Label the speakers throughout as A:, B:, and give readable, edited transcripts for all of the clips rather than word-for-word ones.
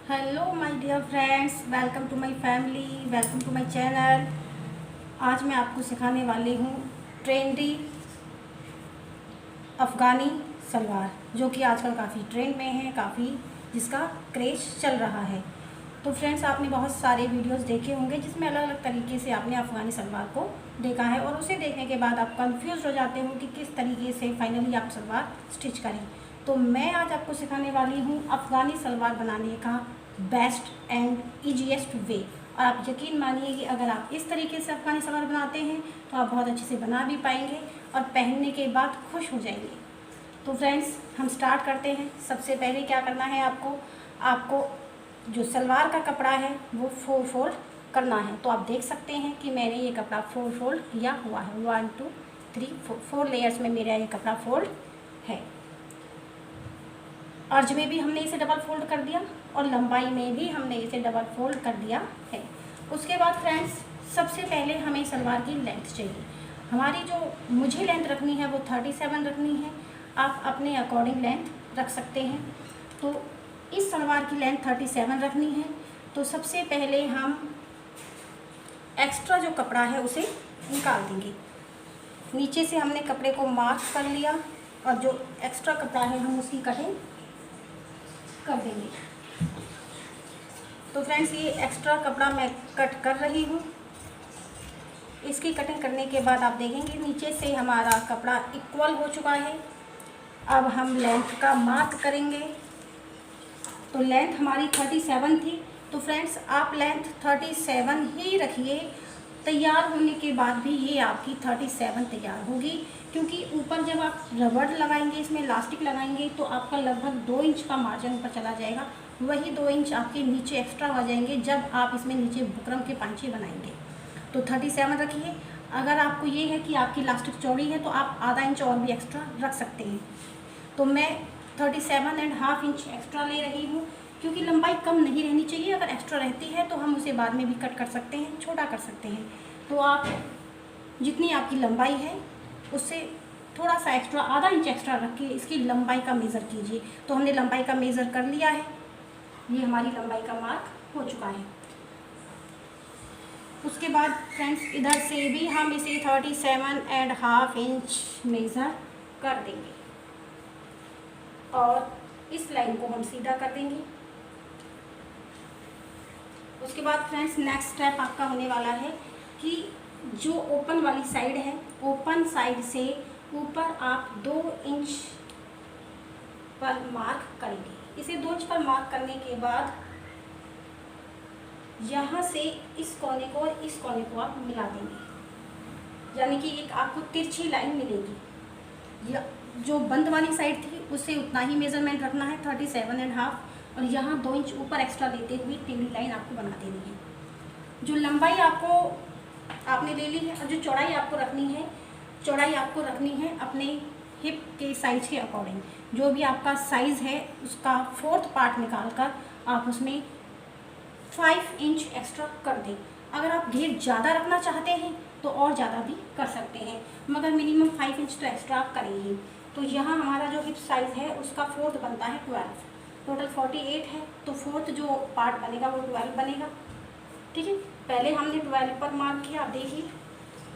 A: Hello my dear friends, welcome to my family, welcome to my channel. आज मैं आपको सिखाने वाली हूँ ट्रेंडी अफ़गानी सलवार, जो कि आजकल काफ़ी ट्रेंड में है, काफ़ी जिसका क्रेज़ चल रहा है। तो फ्रेंड्स, आपने बहुत सारे वीडियोस देखे होंगे जिसमें अलग अलग तरीके से आपने अफ़गानी सलवार को देखा है और उसे देखने के बाद आप कंफ्यूज हो जाते हो कि किस तरीके से फाइनली आप सलवार स्टिच करें। तो मैं आज आपको सिखाने वाली हूँ अफ़गानी सलवार बनाने का बेस्ट एंड ईजीएस्ट वे। और आप यकीन मानिए कि अगर आप इस तरीके से अफ़गानी सलवार बनाते हैं तो आप बहुत अच्छे से बना भी पाएंगे और पहनने के बाद खुश हो जाएंगे। तो फ्रेंड्स, हम स्टार्ट करते हैं। सबसे पहले क्या करना है, आपको जो सलवार का कपड़ा है वो 4 फोल्ड करना है। तो आप देख सकते हैं कि मैंने ये कपड़ा 4 फोल्ड किया हुआ है। 1 2 3 4 लेयर्स में मेरा ये कपड़ा फोल्ड है। अर्ज में भी हमने इसे डबल फोल्ड कर दिया और लंबाई में भी हमने इसे डबल फोल्ड कर दिया है। उसके बाद फ्रेंड्स, सबसे पहले हमें सलवार की लेंथ चाहिए। हमारी जो मुझे लेंथ रखनी है वो 37 रखनी है। आप अपने अकॉर्डिंग लेंथ रख सकते हैं। तो इस सलवार की लेंथ 37 रखनी है। तो सबसे पहले हम एक्स्ट्रा जो कपड़ा है उसे निकाल देंगे। नीचे से हमने कपड़े को मार्क कर लिया और जो एक्स्ट्रा कपड़ा है हम उसकी कटिंग कर देंगे। तो फ्रेंड्स, ये एक्स्ट्रा कपड़ा मैं कट कर रही हूँ। इसकी कटिंग करने के बाद आप देखेंगे नीचे से हमारा कपड़ा इक्वल हो चुका है। अब हम लेंथ का मार्क करेंगे। तो लेंथ हमारी 37 थी। तो फ्रेंड्स, आप लेंथ 37 ही रखिए। तैयार होने के बाद भी ये आपकी 37 तैयार होगी, क्योंकि ऊपर जब आप रबड़ लगाएंगे, इसमें इलास्टिक लगाएंगे, तो आपका लगभग 2 इंच का मार्जिन ऊपर चला जाएगा। वही 2 इंच आपके नीचे एक्स्ट्रा हो जाएंगे जब आप इसमें नीचे बुकरम के पांचे बनाएंगे। तो 37 रखिए। अगर आपको ये है कि आपकी इलास्टिक चौड़ी है तो आप आधा इंच और भी एक्स्ट्रा रख सकते हैं। तो मैं 37.5 इंच एक्स्ट्रा ले रही हूँ, क्योंकि लंबाई कम नहीं रहनी चाहिए। अगर एक्स्ट्रा रहती है तो हम उसे बाद में भी कट कर सकते हैं, छोटा कर सकते हैं। तो आप जितनी आपकी लंबाई है उससे थोड़ा सा एक्स्ट्रा, आधा इंच एक्स्ट्रा रख के इसकी लंबाई का मेज़र कीजिए। तो हमने लंबाई का मेज़र कर लिया है। ये हमारी लंबाई का मार्क हो चुका है। उसके बाद फ्रेंड्स, इधर से भी हम इसे 37.5 इंच मेज़र कर देंगे और इस लाइन को हम सीधा कर देंगे। उसके बाद फ्रेंड्स, नेक्स्ट स्टेप आपका होने वाला है कि जो ओपन वाली साइड है, ओपन साइड से ऊपर आप 2 इंच पर मार्क करेंगे। इसे 2 इंच पर मार्क करने के बाद यहाँ से इस कोने को और इस कोने को आप मिला देंगे, यानी कि एक आपको तिरछी लाइन मिलेगी। या जो बंद वाली साइड थी उससे उतना ही मेजरमेंट रखना है, 37.5, और यहाँ 2 इंच ऊपर एक्स्ट्रा देते हुए टेढ़ी लाइन आपको बना देनी है। जो लंबाई आपने ले ली है और जो चौड़ाई आपको रखनी है अपने हिप के साइज के अकॉर्डिंग। जो भी आपका साइज़ है उसका 4th पार्ट निकाल कर आप उसमें 5 इंच एक्स्ट्रा कर दें। अगर आप घेर ज़्यादा रखना चाहते हैं तो और ज़्यादा भी कर सकते हैं, मगर मिनिमम 5 इंच तो एक्स्ट्रा करेंगे। तो यहाँ हमारा जो हिप साइज़ है उसका 4th बनता है 12, टोटल 48 है। तो 4th जो पार्ट बनेगा वो 12 बनेगा। ठीक है, पहले हमने 12 पर मार्क किया, आप देखिए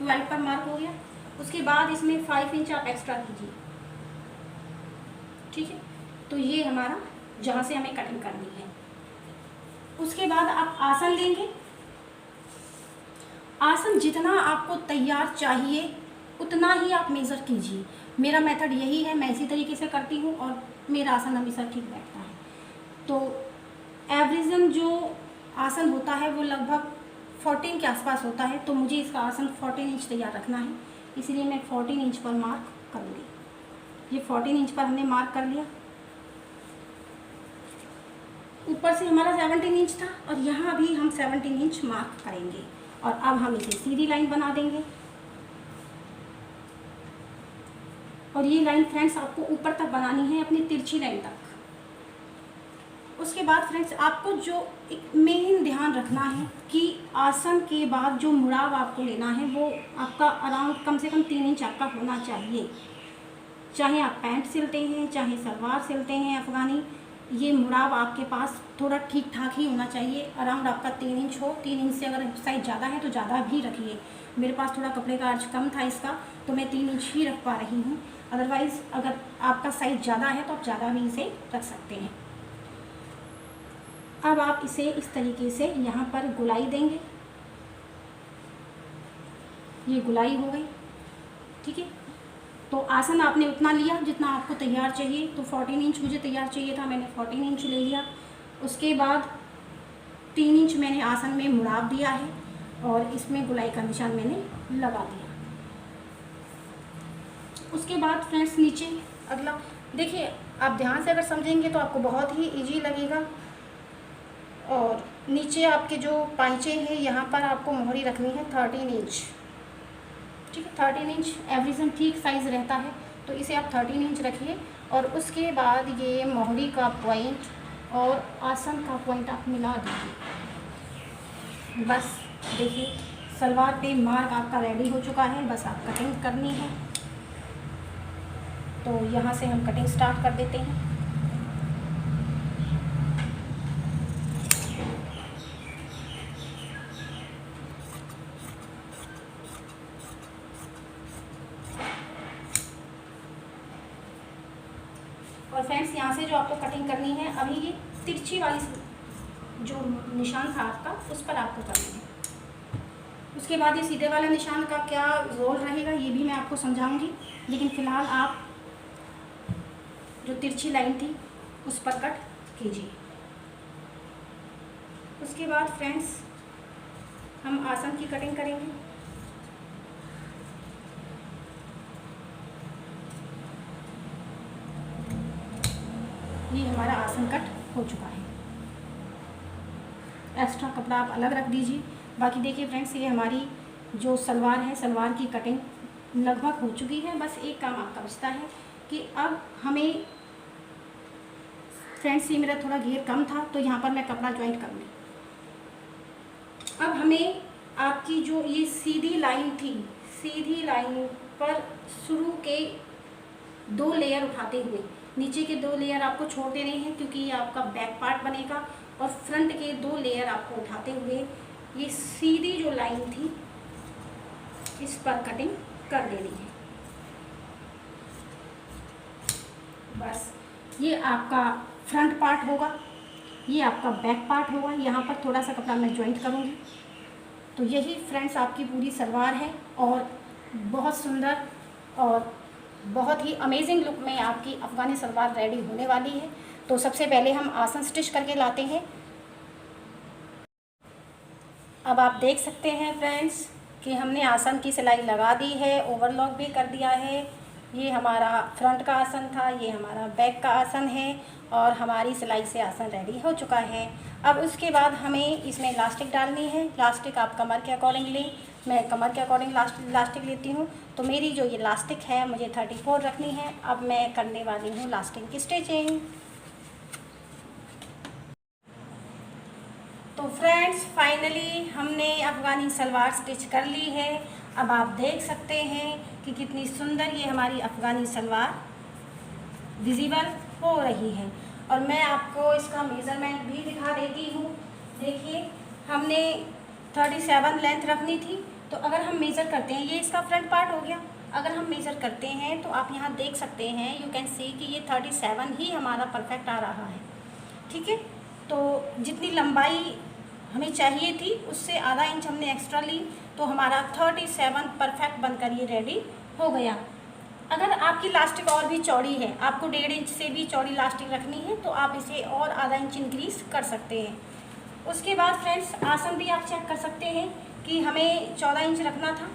A: 12 पर मार्क हो गया। उसके बाद इसमें 5 इंच आप एक्स्ट्रा कीजिए। ठीक है, तो ये हमारा जहाँ से हमें कटिंग करनी है। उसके बाद आप आसन लेंगे। आसन जितना आपको तैयार चाहिए उतना ही आप मेज़र कीजिए। मेरा मेथड यही है, मैं इसी तरीके से करती हूँ और मेरा आसन हमेशा ठीक बैठता है। तो एवरेजन जो आसन होता है वो लगभग 14 के आसपास होता है। तो मुझे इसका आसन 14 इंच तैयार रखना है, इसलिए मैं 14 इंच पर मार्क करूँगी। ये 14 इंच पर हमने मार्क कर लिया। ऊपर से हमारा 17 इंच था और यहाँ भी हम 17 इंच मार्क करेंगे और अब हम इसे सीधी लाइन बना देंगे। और ये लाइन फ्रेंड्स आपको ऊपर तक बनानी है, अपनी तिरछी लाइन तक। उसके बाद फ्रेंड्स, आपको जो एक मेन ध्यान रखना है कि आसन के बाद जो मुड़ाव आपको लेना है वो आपका अराउंड कम से कम 3 इंच आपका होना चाहिए। चाहे आप पैंट सिलते हैं, चाहे सलवार सिलते हैं अफ़गानी, ये मुड़ाव आपके पास थोड़ा ठीक ठाक ही होना चाहिए, अराउंड आपका 3 इंच हो। 3 इंच से अगर साइज़ ज़्यादा है तो ज़्यादा भी रखिए। मेरे पास थोड़ा कपड़े का अर्ज कम था इसका, तो मैं 3 इंच ही रख पा रही हूँ। अदरवाइज़ अगर आपका साइज़ ज़्यादा है तो आप ज़्यादा भी इसे रख सकते हैं। अब आप इसे इस तरीके से यहाँ पर गुलाई देंगे। ये गुलाई हो गई, ठीक है। तो आसन आपने उतना लिया जितना आपको तैयार चाहिए। तो 14 इंच मुझे तैयार चाहिए था, मैंने 14 इंच ले लिया। उसके बाद 3 इंच मैंने आसन में मुड़ाव दिया है और इसमें गुलाई का निशान मैंने लगा दिया। उसके बाद फ्रेंड्स नीचे अगला देखिए, आप ध्यान से अगर समझेंगे तो आपको बहुत ही इजी लगेगा। और नीचे आपके जो पांचे हैं यहाँ पर आपको मोहरी रखनी है 13 इंच, ठीक है। 13 इंच एवरेजन ठीक साइज़ रहता है, तो इसे आप 13 इंच रखिए। और उसके बाद ये मोहरी का पॉइंट और आसन का पॉइंट आप मिला दीजिए। बस देखिए, सलवार पे मार्क आपका रेडी हो चुका है, बस आप कटिंग करनी है। तो यहाँ से हम कटिंग स्टार्ट कर देते हैं। और फ्रेंड्स यहाँ से जो आपको कटिंग करनी है, अभी ये तिरछी वाली जो निशान था आपका, उस पर आपको करनी है। उसके बाद ये सीधे वाले निशान का क्या रोल रहेगा ये भी मैं आपको समझाऊंगी, लेकिन फ़िलहाल आप जो तिरछी लाइन थी उस पर कट कीजिए। उसके बाद फ्रेंड्स हम आसन की कटिंग करेंगे। ये हमारा आसन कट हो चुका है। एक्स्ट्रा कपड़ा आप अलग रख दीजिए। बाकी देखिए फ्रेंड्स, ये हमारी जो सलवार है, सलवार की कटिंग लगभग हो चुकी है। बस एक काम आपका बचता है कि अब हमें फ्रेंड्स, ये मेरा थोड़ा घेर कम था तो यहाँ पर मैं कपड़ा ज्वाइंट करूँगी। अब हमें आपकी जो ये सीधी लाइन थी, सीधी लाइन पर शुरू के 2 लेयर उठाते हुए, नीचे के 2 लेयर आपको छोड़ देने हैं क्योंकि ये आपका बैक पार्ट बनेगा। और फ्रंट के 2 लेयर आपको उठाते हुए ये सीधी जो लाइन थी इस पर कटिंग कर देनी है। बस ये आपका फ्रंट पार्ट होगा, ये आपका बैक पार्ट होगा। यहाँ पर थोड़ा सा कपड़ा मैं ज्वाइंट करूँगी। तो यही फ्रेंड्स आपकी पूरी सलवार है और बहुत सुंदर और बहुत ही अमेजिंग लुक में आपकी अफ़गानी सलवार रेडी होने वाली है। तो सबसे पहले हम आसन स्टिच करके लाते हैं। अब आप देख सकते हैं फ्रेंड्स कि हमने आसन की सिलाई लगा दी है, ओवरलॉक भी कर दिया है। ये हमारा फ्रंट का आसन था, ये हमारा बैक का आसन है और हमारी सिलाई से आसन रेडी हो चुका है। अब उसके बाद हमें इसमें इलास्टिक डालनी है। इलास्टिक आप कमर के अकॉर्डिंग लें, मैं कमर के अकॉर्डिंग इलास्टिक लेती हूँ। तो मेरी जो ये इलास्टिक है मुझे 34 रखनी है। अब मैं करने वाली हूँ इलास्टिक की स्टिचिंग। तो फ्रेंड्स फाइनली हमने अफ़गानी सलवार स्टिच कर ली है। अब आप देख सकते हैं कि कितनी सुंदर ये हमारी अफ़गानी सलवार विजिबल हो रही है। और मैं आपको इसका मेज़रमेंट भी दिखा देती हूँ। देखिए, हमने 37 लेंथ रखनी थी। तो अगर हम मेज़र करते हैं, ये इसका फ्रंट पार्ट हो गया। अगर हम मेज़र करते हैं तो आप यहाँ देख सकते हैं, यू कैन सी कि ये 37 ही हमारा परफेक्ट आ रहा है, ठीक है। तो जितनी लंबाई हमें चाहिए थी उससे आधा इंच हमने एक्स्ट्रा ली, तो हमारा 37 परफेक्ट बनकर ये रेडी हो गया। अगर आपकी लास्टिक और भी चौड़ी है, आपको 1.5 इंच से भी चौड़ी लास्टिक रखनी है, तो आप इसे और आधा इंच इंक्रीज़ कर सकते हैं। उसके बाद फ्रेंड्स आसन भी आप चेक कर सकते हैं कि हमें 14 इंच रखना था।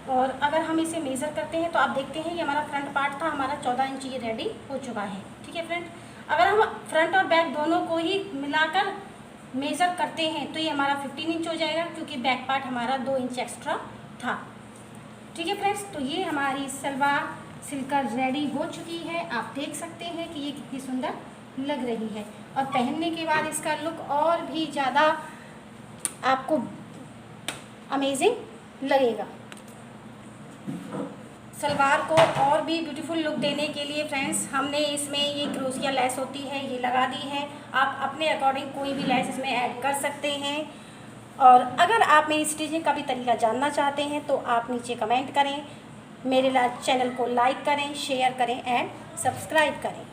A: और अगर हम इसे मेज़र करते हैं तो आप देखते हैं ये हमारा फ्रंट पार्ट था, हमारा 14 इंच ये रेडी हो चुका है, ठीक है फ्रेंड्स। अगर हम फ्रंट और बैक दोनों को ही मिलाकर मेज़र करते हैं तो ये हमारा 15 इंच हो जाएगा, क्योंकि बैक पार्ट हमारा 2 इंच एक्स्ट्रा था, ठीक है फ्रेंड्स। तो ये हमारी सलवार सिलकर रेडी हो चुकी है। आप देख सकते हैं कि ये कितनी सुंदर लग रही है और पहनने के बाद इसका लुक और भी ज़्यादा आपको अमेजिंग लगेगा। सलवार को और भी ब्यूटीफुल लुक देने के लिए फ्रेंड्स हमने इसमें ये क्रोशिया लेस होती है ये लगा दी है। आप अपने अकॉर्डिंग कोई भी लेस इसमें ऐड कर सकते हैं। और अगर आप मेरी स्टिचिंग का भी तरीका जानना चाहते हैं तो आप नीचे कमेंट करें, मेरे चैनल को लाइक करें, शेयर करें एंड सब्सक्राइब करें।